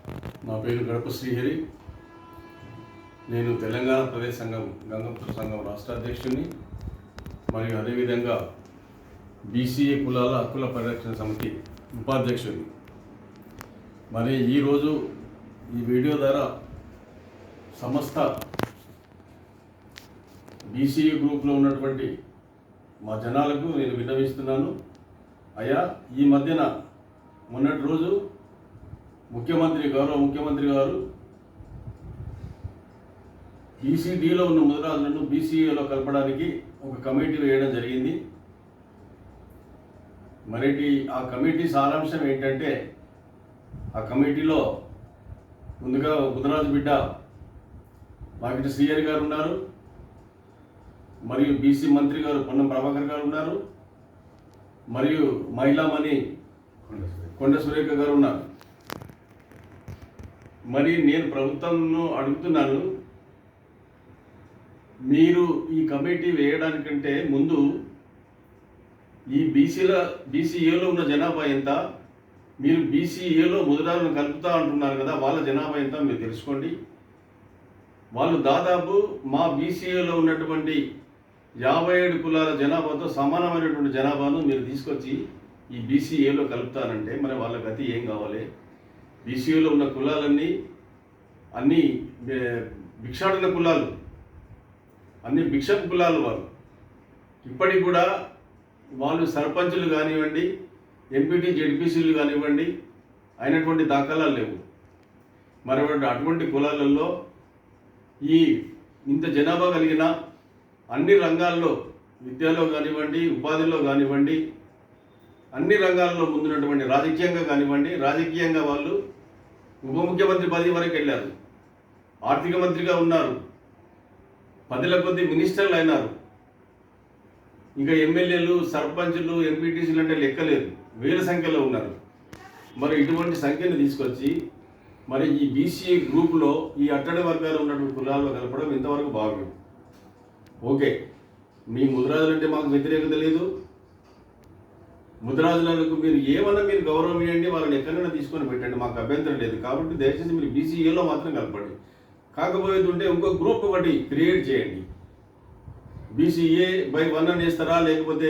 నా పేరు గడప శ్రీహరి. నేను తెలంగాణ ప్రదేశ్ సంఘం గంగపుత్ర సంఘం రాష్ట్ర అధ్యక్షుడిని మరియు అదేవిధంగా బీసీఏ కులాల హక్కుల పరిరక్షణ సమితి ఉపాధ్యక్షుడిని. మరి ఈరోజు ఈ వీడియో ద్వారా సమస్త బీసీఏ గ్రూప్లో ఉన్నటువంటి మా జనాలకు నేను విన్నవిస్తున్నాను. అయ్యా, ఈ మధ్యన మొన్నటి రోజు గౌరవ ముఖ్యమంత్రి గారు బీసీడీలో ఉన్న ముద్రాజులను బీసీఏలో కలపడానికి ఒక కమిటీ వేయడం జరిగింది. మరి ఆ కమిటీ సారాంశం ఏంటంటే, ఆ కమిటీలో ముందుగా ముద్రాజు బిడ్డ వాకిటి శ్రీహరి గారు ఉన్నారు, మరియు బీసీ మంత్రి గారు పొన్నం ప్రభాకర్ గారు ఉన్నారు, మరియు మహిళామణి కొండ సురేఖ గారు ఉన్నారు. మరి నేను ప్రభుత్వంను అడుగుతున్నాను, మీరు ఈ కమిటీ వేయడానికంటే ముందు ఈ బీసీఏలో ఉన్న జనాభా ఎంత, మీరు బీసీఏలో ముద్రాలను కలుపుతా అంటున్నారు కదా, వాళ్ళ జనాభా ఎంత మీరు తెలుసుకోండి. వాళ్ళు దాదాపు మా బీసీఏలో ఉన్నటువంటి 57 కులాల జనాభాతో సమానమైనటువంటి జనాభాను మీరు తీసుకొచ్చి ఈ బీసీఏలో కలుపుతానంటే మరి వాళ్ళ గతి ఏం కావాలి? బీసీఏలో ఉన్న కులాలన్నీ అన్నీ భిక్షాటన కులాలు, అన్ని భిక్షపు కులాలు. వాళ్ళు ఇప్పటికి కూడా వాళ్ళు సర్పంచులు కానివ్వండి, ఎంపీటీ జెడ్పీసీలు కానివ్వండి అయినటువంటి దాఖలాలు లేవు. మరి అటువంటి కులాలలో ఈ ఇంత జనాభా కలిగిన అన్ని రంగాల్లో, విద్యలో కానివ్వండి, ఉపాధిలో కానివ్వండి, అన్ని రంగాల్లో ముందున్నటువంటి రాజకీయంగా కానివ్వండి, రాజకీయంగా వాళ్ళు ఉప ముఖ్యమంత్రి పదవి వరకు వెళ్ళారు, ఆర్థిక మంత్రిగా ఉన్నారు, 10ల కొద్ది మినిస్టర్లు అయినారు, ఇంకా ఎమ్మెల్యేలు, సర్పంచులు, ఎంపీటీసీలు అంటే లెక్కలేదు, వేల సంఖ్యలో ఉన్నారు. మరి ఇటువంటి సంఖ్యను తీసుకొచ్చి మరి ఈ బీసీఏ గ్రూపులో ఈ అట్టడి వర్గాలు ఉన్నటువంటి కులాల్లో కలపడం ఇంతవరకు బాగుంది. ఓకే, మీ ముద్రాజులంటే మాకు వ్యతిరేకత లేదు, ముద్రాజులకు మీరు గౌరవం ఇవ్వండి, వాళ్ళని ఎక్కడైనా తీసుకొని పెట్టండి, మాకు అభ్యంతరం లేదు. కాబట్టి దయచేసి మీరు బీసీఏలో మాత్రం కలపండి. కాకపోతే ఉంటే ఇంకో గ్రూప్ ఒకటి క్రియేట్ చేయండి. బీసీఏ బై 1 అని వేస్తారా, లేకపోతే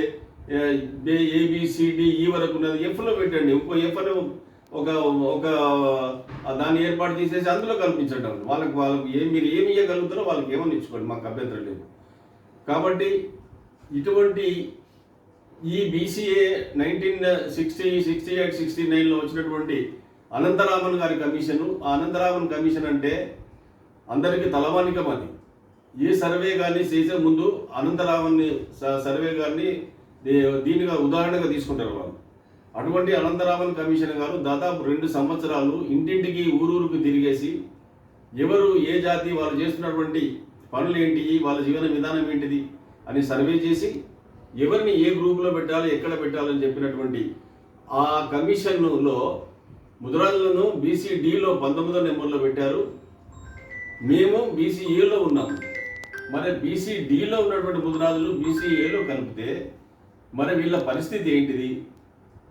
ఏబిసిడిఈ వరకు ఉన్నది ఎఫ్లో పెట్టండి. ఇంకో ఎఫ్ అని ఒక దాన్ని ఏర్పాటు చేసేసి అందులో కల్పించడం. వాళ్ళకి మీరు ఏమి ఇవ్వగలుగుతారో వాళ్ళకి ఏమని ఇచ్చుకోండి, మాకు అభ్యంతరం లేదు. కాబట్టి ఇటువంటి ఈ బీసీఏ 1968, 69లో వచ్చినటువంటి అనంతరామన్ గారి కమిషను, ఆ అనంతరామన్ కమిషన్ అంటే అందరికీ తలవానికం. అది ఏ సర్వే కానీ చేసే ముందు అనంతరామన్ సర్వే గారిని దీనిగా ఉదాహరణగా తీసుకుంటారు వాళ్ళు. అటువంటి అనంతరామన్ కమిషన్ గారు దాదాపు 2 సంవత్సరాలు ఇంటింటికి ఊరూరుకు తిరిగేసి ఎవరు ఏ జాతి, వాళ్ళు చేస్తున్నటువంటి పనులు ఏంటి, వాళ్ళ జీవన విధానం ఏంటిది అని సర్వే చేసి ఎవరిని ఏ గ్రూపులో పెట్టాలి, ఎక్కడ పెట్టాలని చెప్పినటువంటి ఆ కమిషన్లో ముద్రాజులను బీసీడీలో 19వ నెంబర్లో పెట్టారు. మేము బీసీఏలో ఉన్నాము. మరి బీసీడీలో ఉన్నటువంటి ముద్రాజులు బీసీఏలో కలిపితే మరి వీళ్ళ పరిస్థితి ఏంటిది?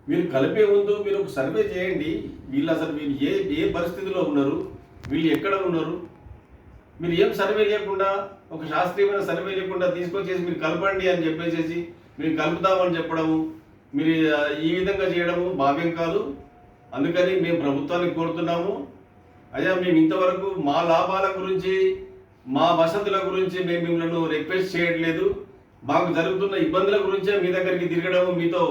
మీరు కలిపే ముందు మీరు ఒక సర్వే చేయండి. వీళ్ళు అసలు ఏ పరిస్థితిలో ఉన్నారు, వీళ్ళు ఎక్కడ ఉన్నారు? మీరు ఏం సర్వే లేకుండా, ఒక శాస్త్రీయమైన సర్వే లేకుండా తీసుకొచ్చేసి మీరు కలపండి అని చెప్పేసి మీరు కలుపుతామని చెప్పడము, మీరు ఈ విధంగా చేయడము భావ్యం కాదు. అందుకని మేము ప్రభుత్వానికి కోరుతున్నాము, అయ్యా మేము ఇంతవరకు మా లాభాల గురించి, మా వసతుల గురించి మేము మిమ్మల్ని రిక్వెస్ట్ చేయట్లేదు. మాకు జరుగుతున్న ఇబ్బందుల గురించే మీ దగ్గరికి తిరగడము, మీతో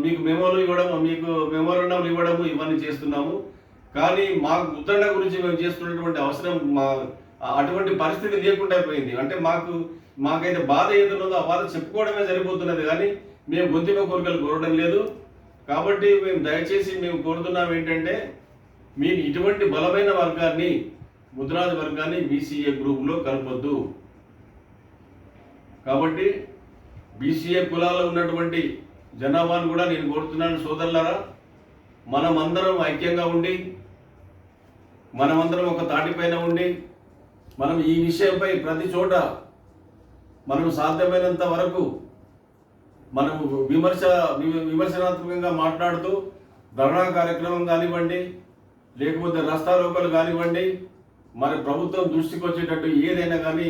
మీకు మెమోలు ఇవ్వడము, మీకు మెమోరండంలు ఇవ్వడము, ఇవన్నీ చేస్తున్నాము. కానీ మాకు ఉత్తరణ గురించి మేము చేస్తున్నటువంటి అవసరం అటువంటి పరిస్థితి లేకుండా పోయింది. అంటే మాకైతే బాధ ఏదైనా ఆ బాధ చెప్పుకోవడమే సరిపోతున్నది, కానీ మేము గొంతుమ కోరికలు కోరడం లేదు. కాబట్టి మేము దయచేసి మేము కోరుతున్నాం ఏంటంటే, మీరు ఇటువంటి బలమైన వర్గాన్ని, ముద్రాజు వర్గాన్ని బీసీఏ గ్రూపులో కలపొద్దు. కాబట్టి బీసీఏ కులాల్లో ఉన్నటువంటి జనాభాను కూడా నేను కోరుతున్నాను, సోదరులారా, మనమందరం ఐక్యంగా ఉండి, మనమందరం ఒక తాటిపైన ఉండి, మనం ఈ విషయంపై ప్రతి చోట మనం సాధ్యమైనంత వరకు మనం విమర్శనాత్మకంగా మాట్లాడుతూ ధర్నా కార్యక్రమం కానివ్వండి, లేకపోతే రస్తా రోకలు కానివ్వండి, మరి ప్రభుత్వం దృష్టికి వచ్చేటట్టు ఏదైనా కానీ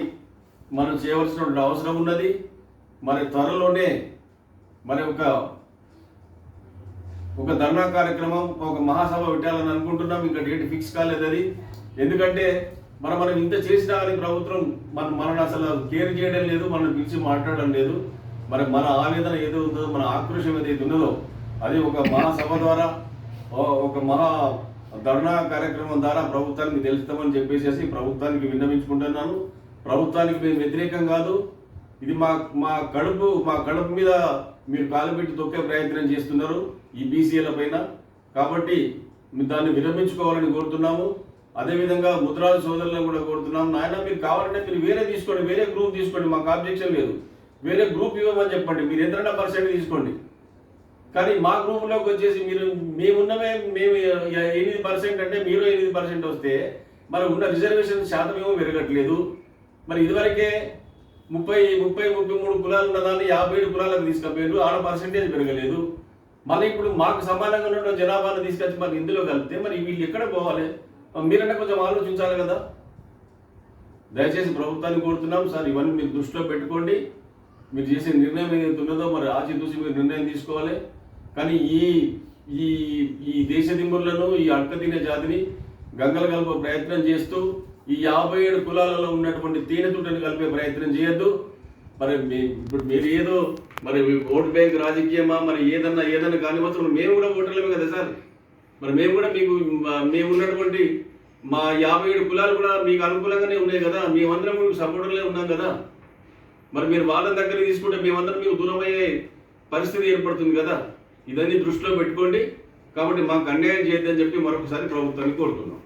మనం చేయవలసినటువంటి అవసరం ఉన్నది. మరి త్వరలోనే మరి ఒక ధర్నా కార్యక్రమం, ఒక మహాసభ పెట్టాలని అనుకుంటున్నాం. ఇంకా డేట్ ఫిక్స్ కాలేదు అది. ఎందుకంటే మనం ఇంత చేసినా కానీ ప్రభుత్వం మనల్ని అసలు కేర్ చేయడం లేదు, మనం పిలిచి మాట్లాడడం లేదు. మరి మన ఆవేదన ఏదో ఉందో, మన ఆక్రోశం ఏదైతే ఉన్నదో అది ఒక మహాసభ ద్వారా, ఒక మహా ధర్నా కార్యక్రమం ద్వారా ప్రభుత్వానికి తెలుస్తామని చెప్పేసి ప్రభుత్వానికి విన్నవించుకుంటున్నాను. ప్రభుత్వానికి మేము వ్యతిరేకం కాదు. ఇది మా కడుపు మీద మీరు కాలు పెట్టి తొక్కే ప్రయత్నం చేస్తున్నారు ఈ బీసీల పైన. కాబట్టి దాన్ని విరమించుకోవాలని కోరుతున్నాము. అదేవిధంగా ముద్రాజు సోదరులను కూడా కోరుతున్నాము, నాయన మీరు కావాలంటే మీరు వేరే తీసుకోండి, వేరే గ్రూప్ తీసుకోండి, మాకు ఆబ్జెక్షన్ లేదు. వేరే గ్రూప్ ఇవ్వమని చెప్పండి, మీరు ఎంత % తీసుకోండి. కానీ మా గ్రూపులోకి వచ్చేసి మేము 8% అంటే మీరు 8% వస్తే మరి ఉన్న రిజర్వేషన్ శాతం ఏమో పెరగట్లేదు. మరి ఇదివరకే 33 కులాలు ఉన్నదాన్ని 57 కులాలకు తీసుకుపోయారు, ఆడ % పెరగలేదు. మళ్ళీ ఇప్పుడు మాకు సమానంగా ఉన్న జనాభాను తీసుకొచ్చి మరి ఇందులో కలిపితే మరి వీళ్ళు ఎక్కడ పోవాలి? మీరంటే కొంచెం ఆలోచించాలి కదా. దయచేసి ప్రభుత్వాన్ని కోరుతున్నాం సార్, ఇవన్నీ మీరు దృష్టిలో పెట్టుకోండి. మీరు చేసే నిర్ణయం ఏదైతే ఉన్నదో మరి ఆచితూచి మీరు నిర్ణయం తీసుకోవాలి. కానీ ఈ దేశ దిమ్ములను, ఈ అడకతినే జాతిని గంగలు కలిపే ప్రయత్నం చేస్తూ ఈ 57 కులాలలో ఉన్నటువంటి తేనెతుటని కలిపే ప్రయత్నం చేయొద్దు. మరి ఇప్పుడు మీరు ఏదో మరి ఓటు బ్యాంక్ రాజకీయమా, మరి ఏదన్నా కానివచ్చు, మేము కూడా ఓటర్లమే కదా సార్. మరి మేము ఉన్నటువంటి మా 57 కులాలు కూడా మీకు అనుకూలంగానే ఉన్నాయి కదా, మేమందరం మీకు సపోర్టర్లే ఉన్నాం కదా. మరి మీరు వాళ్ళ దగ్గర తీసుకుంటే మేమందరం మీకు దూరం అయ్యే పరిస్థితి ఏర్పడుతుంది కదా. ఇదన్నీ దృష్టిలో పెట్టుకోండి. కాబట్టి మాకు అన్యాయం చేయొద్దని చెప్పి మరొకసారి ప్రభుత్వాన్ని కోరుతున్నాం.